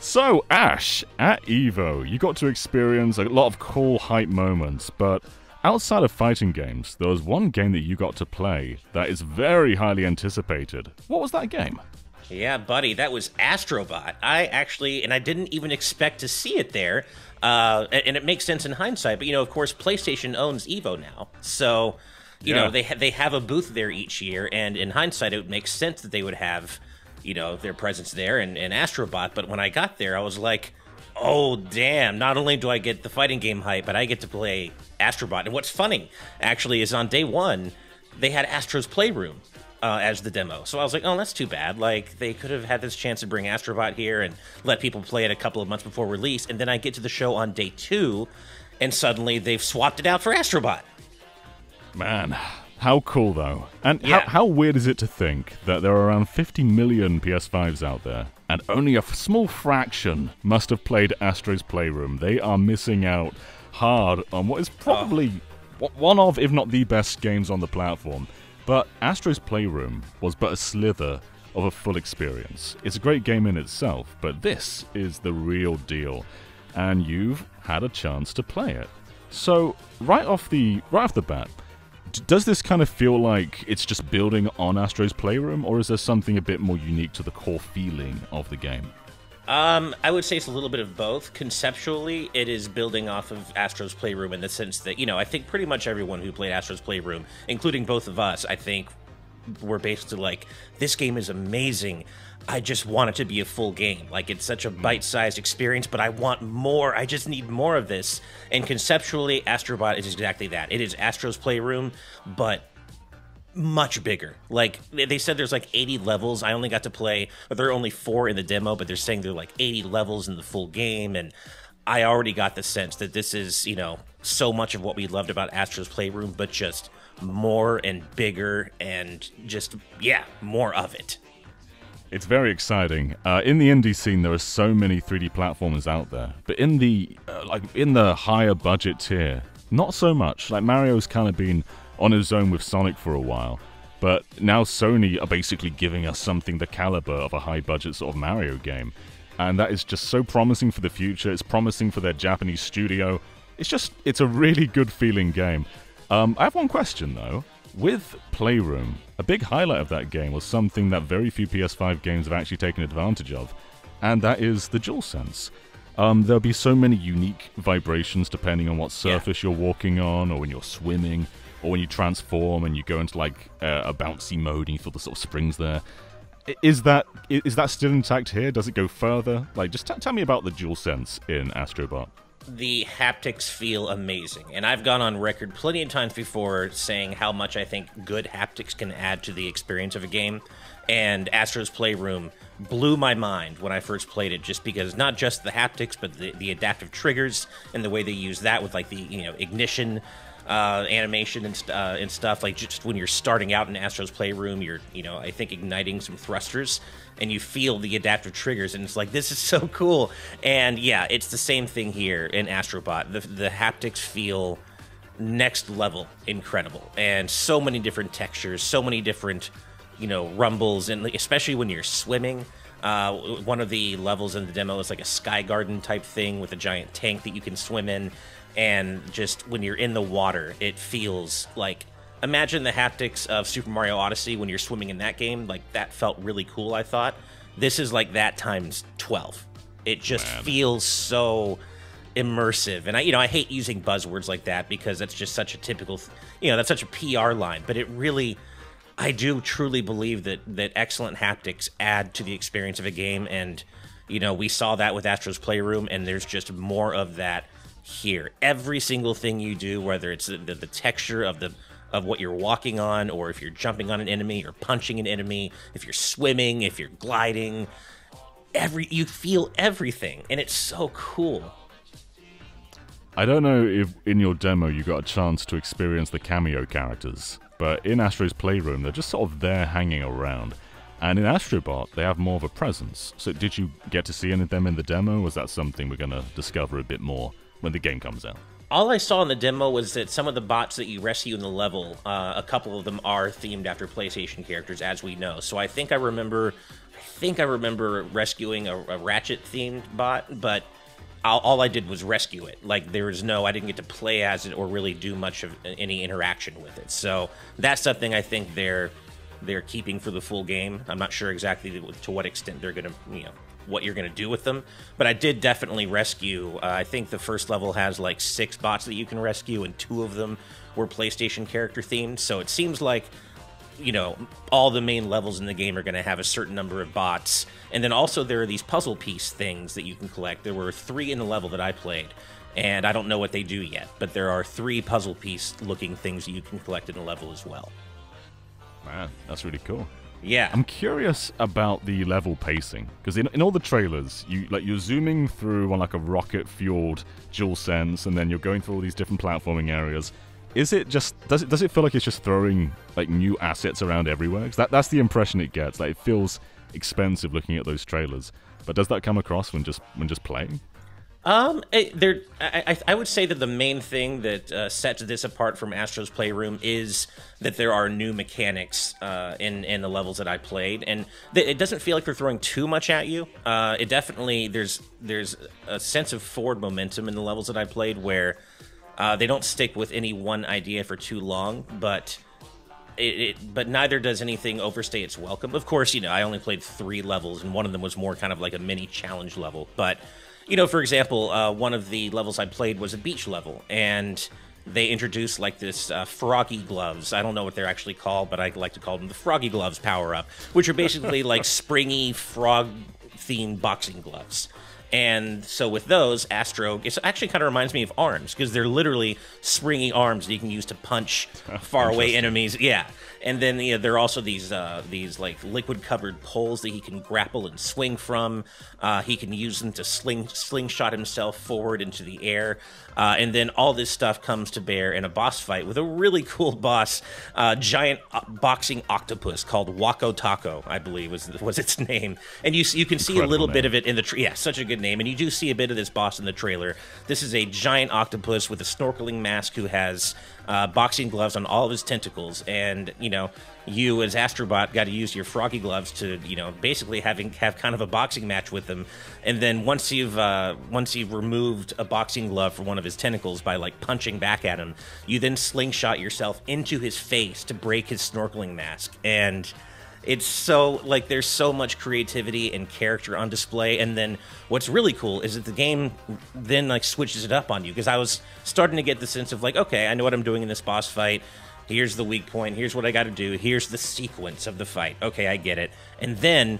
So, Ash, at EVO, you got to experience a lot of cool hype moments, but outside of fighting games, there was one game that you got to play that is very highly anticipated. What was that game? Yeah, buddy, that was Astro Bot. I didn't even expect to see it there, and it makes sense in hindsight, but, of course, PlayStation owns EVO now, so, you know, they have a booth there each year, and in hindsight, it makes sense that they would have their presence there and Astro Bot, but when I got there, I was like, oh, damn, not only do I get the fighting game hype, but I get to play Astro Bot. And what's funny, actually, is on day one, they had Astro's Playroom as the demo. So I was like, oh, that's too bad. Like, they could have had this chance to bring Astro Bot here and let people play it a couple of months before release, and then I get to the show on day two, and suddenly they've swapped it out for Astro Bot. Man, how cool, though. And yeah. how weird is it to think that there are around 50 million PS5s out there, and only a small fraction must have played Astro's Playroom? They are missing out hard on what is probably one of, if not the best games on the platform. But Astro's Playroom was but a slither of a full experience. It's a great game in itself, but this is the real deal, and you've had a chance to play it. So, right off the bat, does this kind of feel like it's just building on Astro's Playroom, or is there something a bit more unique to the core feeling of the game? I would say it's a little bit of both. Conceptually, it is building off of Astro's Playroom in the sense that, I think pretty much everyone who played Astro's Playroom, including both of us, I think were basically like, this game is amazing. I just want it to be a full game. Like, it's such a bite-sized experience, but I want more. I just need more of this. And conceptually, Astro Bot is exactly that. It is Astro's Playroom, but much bigger. Like, they said there's like 80 levels. I only got to play, there are only 4 in the demo, but they're saying there are like 80 levels in the full game, and I already got the sense that this is, so much of what we loved about Astro's Playroom, but just more and bigger and just, more of it. It's very exciting. In the indie scene, there are so many 3D platformers out there, but in the higher budget tier, not so much. Like, Mario's kind of been on his own with Sonic for a while, but now Sony are basically giving us something the caliber of a high-budget sort of Mario game, and that is just so promising for the future. It's promising for their Japanese studio. It's a really good-feeling game. I have one question, though. With Playroom, a big highlight of that game was something that very few PS5 games have actually taken advantage of, and that is the DualSense. There'll be so many unique vibrations depending on what surface you're walking on, or when you're swimming, or when you transform and you go into like a bouncy mode and you feel the sort of springs there. Is that still intact here? Does it go further? Like, just tell me about the DualSense in Astro Bot. The haptics feel amazing, and I've gone on record plenty of times before saying how much I think good haptics can add to the experience of a game, and Astro's Playroom blew my mind when I first played it, just because not just the haptics, but the adaptive triggers and the way they use that with like the ignition animation and stuff. Like, just when you're starting out in Astro's Playroom, you're I think igniting some thrusters, and you feel the adaptive triggers, and it's like, this is so cool. And yeah, it's the same thing here in Astro Bot. The haptics feel next level incredible, and so many different textures, so many different rumbles, and especially when you're swimming. One of the levels in the demo is like a sky garden type thing with a giant tank that you can swim in. And just when you're in the water, it feels like, imagine the haptics of Super Mario Odyssey when you're swimming in that game. Like, that felt really cool, I thought. This is like that times 12. It just feels so immersive. And I hate using buzzwords like that because that's just such a typical, that's such a PR line. But it really, I do truly believe that excellent haptics add to the experience of a game. And, we saw that with Astro's Playroom, and there's just more of that here. Every single thing you do, whether it's the texture of what you're walking on, or if you're jumping on an enemy or punching an enemy, if you're swimming, if you're gliding, you feel everything, and it's so cool. I don't know if in your demo you got a chance to experience the cameo characters, but in Astro's Playroom they're just sort of there hanging around. And in Astro Bot, they have more of a presence. So did you get to see any of them in the demo? Was that something we're going to discover a bit more when the game comes out? All I saw in the demo was that some of the bots that you rescue in the level, a couple of them are themed after PlayStation characters, as we know. So I think I remember think I remember rescuing a Ratchet-themed bot, but all I did was rescue it. Like, there was I didn't get to play as it or really do much of any interaction with it. So that's something I think they're keeping for the full game. I'm not sure exactly to what extent they're going to, what you're going to do with them. But I did definitely rescue. I think the first level has like 6 bots that you can rescue, and 2 of them were PlayStation character themed. So it seems like, all the main levels in the game are going to have a certain number of bots. And then also there are these puzzle piece things that you can collect. There were 3 in the level that I played, and I don't know what they do yet, but there are 3 puzzle piece looking things that you can collect in the level as well. Man, that's really cool. Yeah. I'm curious about the level pacing, because in all the trailers, you're zooming through on like a rocket-fueled DualSense, and then you're going through all these different platforming areas. Is it just does it feel like it's just throwing like new assets around everywhere? 'Cause that's the impression it gets. Like, it feels expensive looking at those trailers. But does that come across when just playing? I would say that the main thing that sets this apart from Astro's Playroom is that there are new mechanics in the levels that I played, and it doesn't feel like they're throwing too much at you. It definitely there's a sense of forward momentum in the levels that I played where they don't stick with any one idea for too long, but but neither does anything overstay its welcome. Of course, I only played 3 levels, and one of them was more kind of like a mini challenge level. But, for example, one of the levels I played was a beach level, and they introduced like this froggy gloves. I don't know what they're actually called, but I like to call them the froggy gloves power-up, which are basically like springy frog-themed boxing gloves. And so with those, Astro, it actually kind of reminds me of arms, because they're literally springy arms that you can use to punch faraway enemies. Yeah. And then there are also these like liquid-covered poles that he can grapple and swing from. He can use them to slingshot himself forward into the air. And then all this stuff comes to bear in a boss fight with a really cool boss, giant boxing octopus called Wako Taco, I believe was its name. And you can see a little bit of it in the yeah, such a good name. And you do see a bit of this boss in the trailer. This is a giant octopus with a snorkeling mask who has boxing gloves on all of his tentacles, and you as Astrobot got to use your froggy gloves to basically have kind of a boxing match with him. And then once you've removed a boxing glove from one of his tentacles by like punching back at him, you then slingshot yourself into his face to break his snorkeling mask. And it's so, like, there's so much creativity and character on display. And then what's really cool is that the game then, like, switches it up on you. Because I was starting to get the sense of, like, okay, I know what I'm doing in this boss fight. Here's the weak point. Here's what I got to do. Here's the sequence of the fight. Okay, I get it. And then,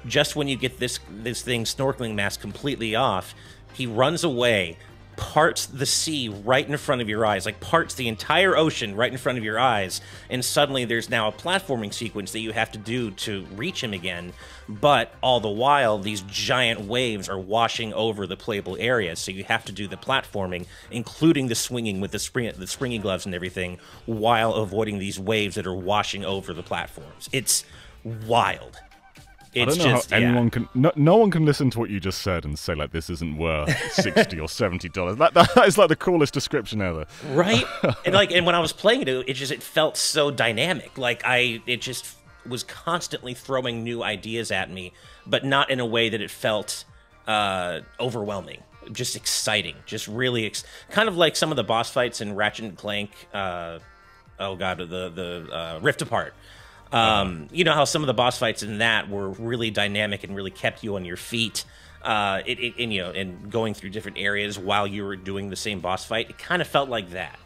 just when you get this thing, snorkeling mask, completely off, he runs away, parts the sea right in front of your eyes, like parts the entire ocean right in front of your eyes, and suddenly there's now a platforming sequence that you have to do to reach him again. But all the while, these giant waves are washing over the playable area, so you have to do the platforming, including the swinging with the springy gloves and everything, while avoiding these waves that are washing over the platforms. It's wild. It's I don't know how anyone can. No one can listen to what you just said and say like this isn't worth $60 or $70. That is like the coolest description ever, right? and when I was playing it, it felt so dynamic. Like it just was constantly throwing new ideas at me, but not in a way that it felt overwhelming. Just exciting, just really kind of like some of the boss fights in Ratchet and Clank. The Rift Apart. You know how some of the boss fights in that were really dynamic and really kept you on your feet, and going through different areas while you were doing the same boss fight. It kind of felt like that.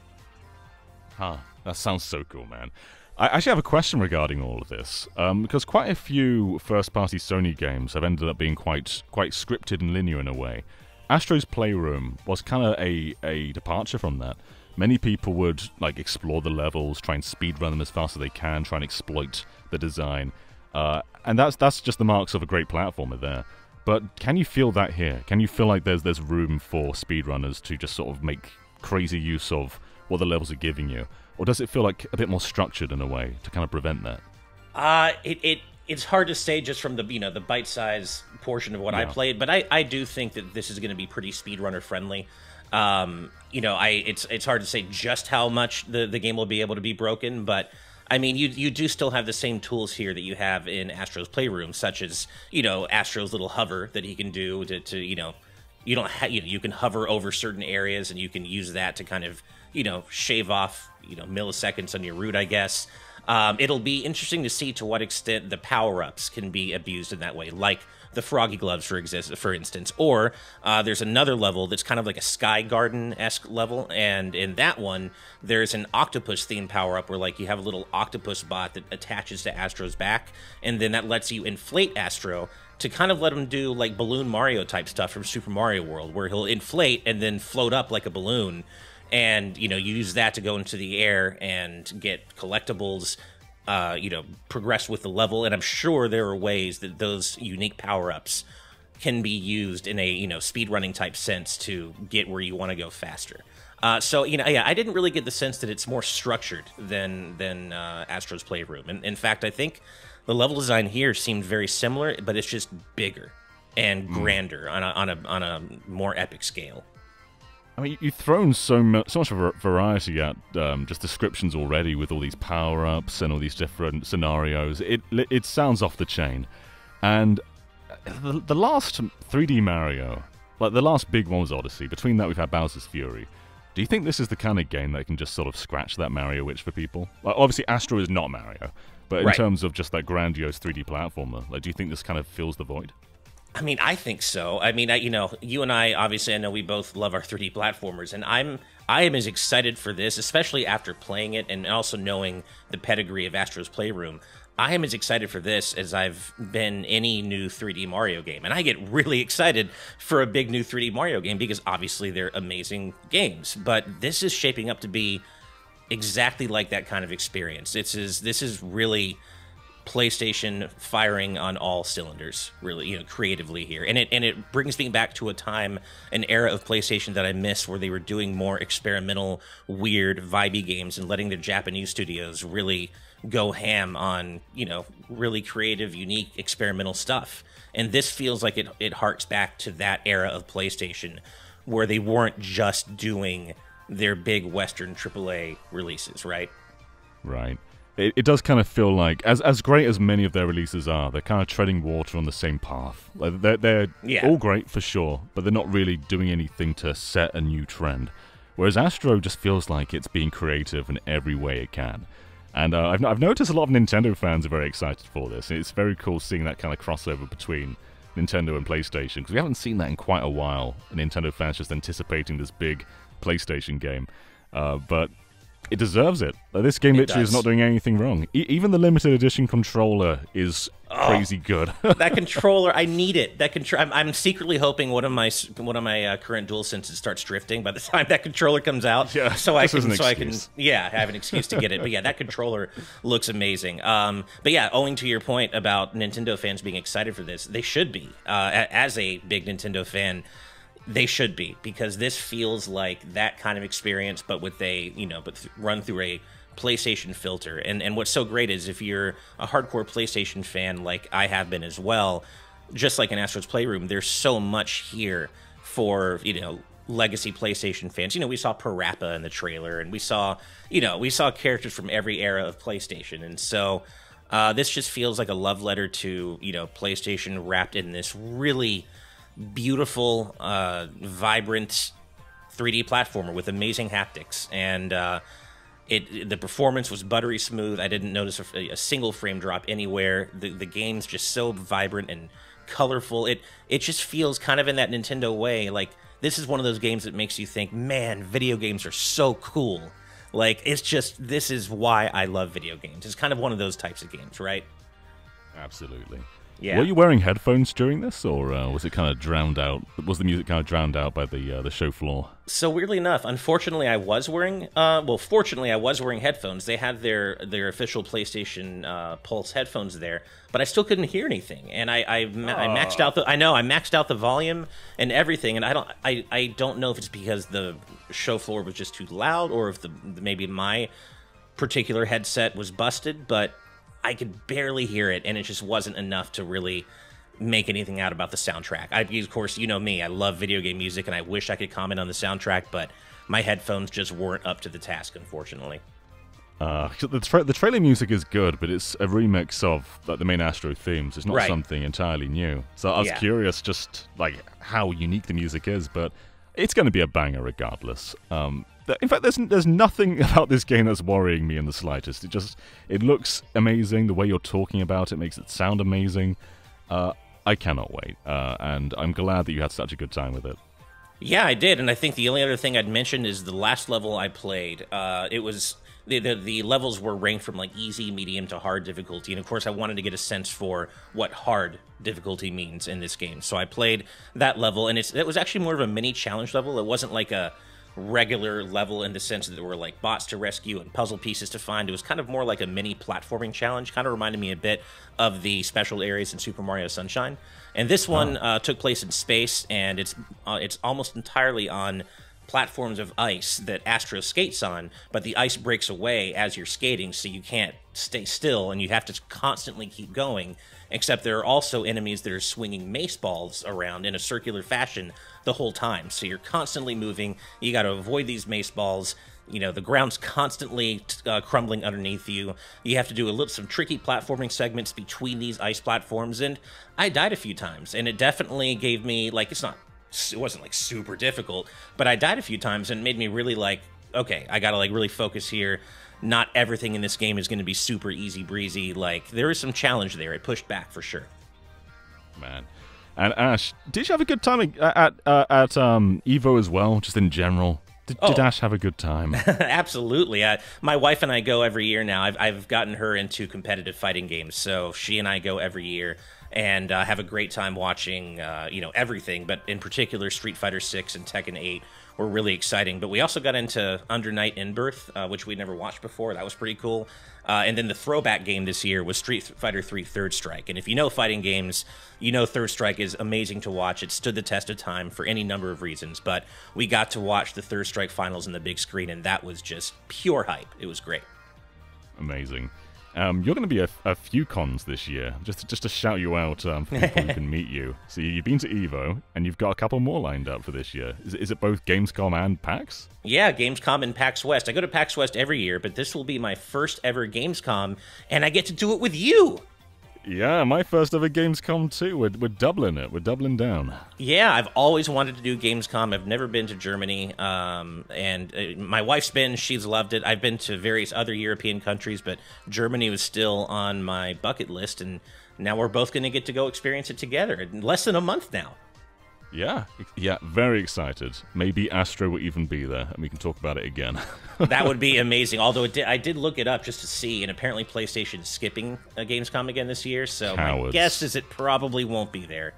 Huh. That sounds so cool, man. I actually have a question regarding all of this, because quite a few first-party Sony games have ended up being quite scripted and linear in a way. Astro's Playroom was kind of a departure from that. Many people would like explore the levels, try and speedrun them as fast as they can, try and exploit the design, and that's just the marks of a great platformer there. But can you feel that here? Can you feel like there's room for speedrunners to just sort of make crazy use of what the levels are giving you, or does it feel like a bit more structured in a way to kind of prevent that? It's hard to say just from the the bite-size portion of what I played, but I do think that this is going to be pretty speedrunner friendly. It's hard to say just how much the game will be able to be broken, but I mean, you do still have the same tools here that you have in Astro's Playroom, such as, you know, Astro's little hover that he can do to you know, you don't you can hover over certain areas and you can use that to kind of, you know, shave off, you know, milliseconds on your route, I guess. It'll be interesting to see to what extent the power-ups can be abused in that way, like the Froggy Gloves, for instance. Or there's another level that's kind of like a Sky Garden-esque level, and in that one, there's an octopus-themed power-up where, like, you have a little octopus bot that attaches to Astro's back, and then that lets you inflate Astro to kind of let him do, like, Balloon Mario-type stuff from Super Mario World, where he'll inflate and then float up like a balloon. And, you know, you use that to go into the air and get collectibles, you know, progress with the level. And I'm sure there are ways that those unique power-ups can be used in a, you know, speedrunning type sense to get where you want to go faster. So, you know, yeah, I didn't really get the sense that it's more structured than Astro's Playroom. And in fact, I think the level design here seemed very similar, but it's just bigger and grander on a more epic scale. I mean, you've thrown so much variety at just descriptions already with all these power-ups and all these different scenarios. It sounds off the chain. And the last 3D Mario, like the last big one was Odyssey. Between that, we've had Bowser's Fury. Do you think this is the kind of game that can just sort of scratch that Mario itch for people? Like, obviously, Astro is not Mario, but in terms of just that grandiose 3D platformer, like, do you think this kind of fills the void? I mean, I think so. I mean, you know, you and I, obviously, I know we both love our 3D platformers, and I am as excited for this, especially after playing it and also knowing the pedigree of Astro's Playroom. I am as excited for this as I've been any new 3D Mario game, and I get really excited for a big new 3D Mario game because obviously they're amazing games, but this is shaping up to be exactly like that kind of experience. This is really PlayStation firing on all cylinders, really, you know, creatively here, and it brings me back to a time, an era of PlayStation that I miss, where they were doing more experimental, weird, vibey games and letting the Japanese studios really go ham on, you know, really creative, unique, experimental stuff. And this feels like it harks back to that era of PlayStation, where they weren't just doing their big Western AAA releases, right? Right. It does kind of feel like, as great as many of their releases are, they're kind of treading water on the same path. Like they're all great for sure, but they're not really doing anything to set a new trend. Whereas Astro just feels like it's being creative in every way it can. And I've noticed a lot of Nintendo fans are very excited for this. It's very cool seeing that kind of crossover between Nintendo and PlayStation, because we haven't seen that in quite a while. Nintendo fans just anticipating this big PlayStation game. But it deserves it. This game literally is not doing anything wrong. Even the limited edition controller is crazy good. That controller, I need it. I'm secretly hoping one of my current DualSenses starts drifting by the time that controller comes out. Yeah, so I can have an excuse to get it. But yeah, that controller looks amazing. But yeah, owing to your point about Nintendo fans being excited for this, they should be. As a big Nintendo fan, they should be, because this feels like that kind of experience, but with run through a PlayStation filter. And what's so great is, if you're a hardcore PlayStation fan like I have been as well, just like in Astro's Playroom, there's so much here for, you know, legacy PlayStation fans. You know, we saw Parappa in the trailer, and we saw characters from every era of PlayStation. And so this just feels like a love letter to, you know, PlayStation wrapped in this really beautiful, vibrant 3D platformer with amazing haptics, and the performance was buttery smooth. I didn't notice a single frame drop anywhere. The game's just so vibrant and colorful. It just feels kind of in that Nintendo way. Like, this is one of those games that makes you think, man, video games are so cool. Like, this is why I love video games. It's kind of one of those types of games, right? Absolutely. Yeah. Were you wearing headphones during this, or was it kind of drowned out? Was the music kind of drowned out by the show floor? So weirdly enough, unfortunately, I was wearing. Fortunately, I was wearing headphones. They had their official PlayStation Pulse headphones there, but I still couldn't hear anything. And I maxed out I maxed out the volume and everything. And I don't know if it's because the show floor was just too loud, or if maybe my particular headset was busted, but I could barely hear it, and it just wasn't enough to really make anything out about the soundtrack. Of course, you know me, I love video game music, and I wish I could comment on the soundtrack, but my headphones just weren't up to the task, unfortunately. The trailer music is good, but it's a remix of like the main Astro themes. It's not something entirely new. So I was curious just like how unique the music is, but it's going to be a banger regardless. In fact, there's nothing about this game that's worrying me in the slightest. It looks amazing. The way you're talking about it makes it sound amazing. I cannot wait, and I'm glad that you had such a good time with it. Yeah, I did, and I think the only other thing I'd mention is the last level I played. It was the levels were ranked from like easy, medium to hard difficulty, and of course I wanted to get a sense for what hard difficulty means in this game. So I played that level, and it was actually more of a mini challenge level. It wasn't like a regular level in the sense that there were like bots to rescue and puzzle pieces to find. It was kind of more like a mini platforming challenge. Kind of reminded me a bit of the special areas in Super Mario Sunshine. And this one took place in space, and it's almost entirely on platforms of ice that Astro skates on, but the ice breaks away as you're skating, so you can't stay still, and you have to constantly keep going, except there are also enemies that are swinging mace balls around in a circular fashion the whole time, so you're constantly moving. You got to avoid these mace balls. You know, the ground's constantly crumbling underneath you. You have to do some tricky platforming segments between these ice platforms, and I died a few times, and it definitely gave me, like, it wasn't like super difficult, but I died a few times and made me really like, okay, I gotta like really focus here. Not everything in this game is going to be super easy breezy. Like, there is some challenge there. It pushed back for sure. Man. And Ash, did you have a good time at Evo as well, just in general? Did Ash have a good time? Absolutely. My wife and I go every year now. I've gotten her into competitive fighting games, so she and I go every year and have a great time watching, everything. But in particular, Street Fighter 6 and Tekken 8 were really exciting. But we also got into Under Night In-Birth, which we'd never watched before. That was pretty cool. And then the throwback game this year was Street Fighter 3 Third Strike. And if you know fighting games, you know Third Strike is amazing to watch. It stood the test of time for any number of reasons. But we got to watch the Third Strike finals in the big screen, and that was just pure hype. It was great. Amazing. You're going to be a few cons this year, just to shout you out for people who can meet you. So you've been to EVO, and you've got a couple more lined up for this year. Is it both Gamescom and PAX? Yeah, Gamescom and PAX West. I go to PAX West every year, but this will be my first ever Gamescom, and I get to do it with you! Yeah, my first ever Gamescom too. We're doubling it. We're doubling down. Yeah, I've always wanted to do Gamescom. I've never been to Germany, and my wife's been. She's loved it. I've been to various other European countries, but Germany was still on my bucket list, and now we're both going to get to go experience it together in less than a month now. Yeah, very excited. Maybe Astro will even be there, and we can talk about it again. That would be amazing. Although I did look it up just to see, and apparently PlayStation is skipping Gamescom again this year, so Cowards. My guess is it probably won't be there.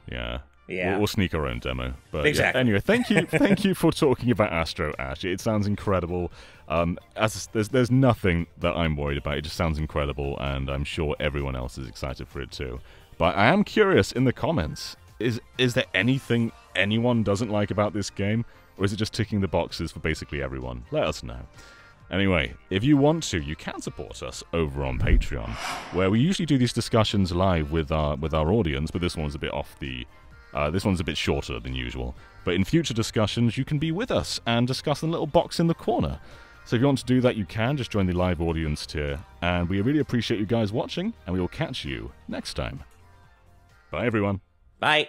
Yeah. Yeah. We'll sneak our own demo. But exactly. Yeah. Anyway, thank you for talking about Astro, Ash. It sounds incredible. There's nothing that I'm worried about. It just sounds incredible, and I'm sure everyone else is excited for it too. But I am curious in the comments. Is there anything anyone doesn't like about this game, or is it just ticking the boxes for basically everyone? Let us know. Anyway, if you want to, you can support us over on Patreon, where we usually do these discussions live with our audience, but this one's a bit this one's a bit shorter than usual. But in future discussions, you can be with us and discuss in a little box in the corner. So if you want to do that, you can just join the live audience tier, and we really appreciate you guys watching, and we will catch you next time. Bye, everyone. Bye.